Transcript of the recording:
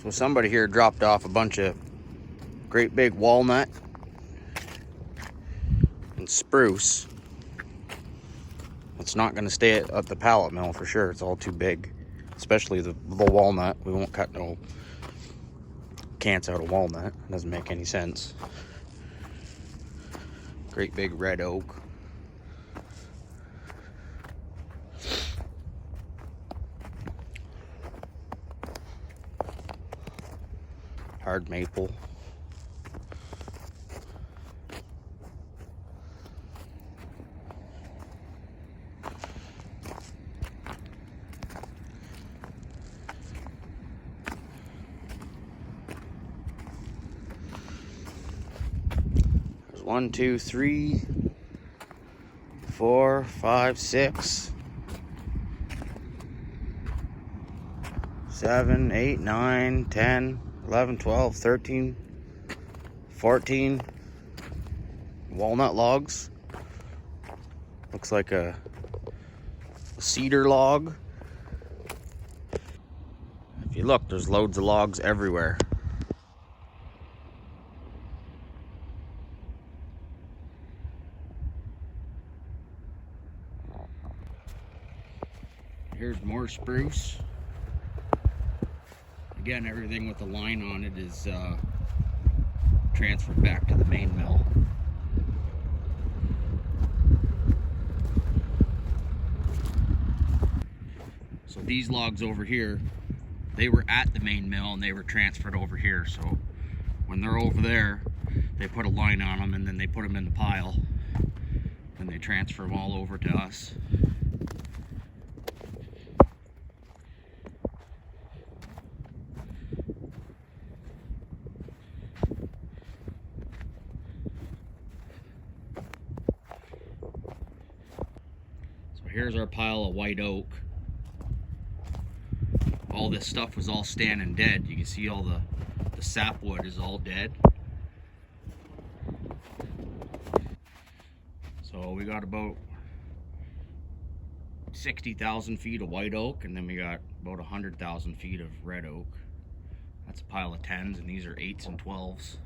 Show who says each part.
Speaker 1: So somebody here dropped off a bunch of great big walnut and spruce. It's not going to stay at the pallet mill for sure. It's all too big, especially the walnut. We won't cut no cants out of walnut. It doesn't make any sense. Great big red oak. Hard maple. There's 1, 2, 3, 4, 5, 6, 7, 8, 9, 10, 11, 12, 13, 14 walnut logs. Looks like a cedar log. If you look, there's loads of logs everywhere. Here's more spruce. Again, everything with the line on it is transferred back to the main mill. So these logs over here, they were at the main mill and they were transferred over here. So when they're over there, they put a line on them and then they put them in the pile and they transfer them all over to us. Here's our pile of white oak. All this stuff was all standing dead. You can see all the sapwood is all dead. So we got about 60,000 feet of white oak, and then we got about 100,000 feet of red oak. That's a pile of 10s, and these are 8s and 12s.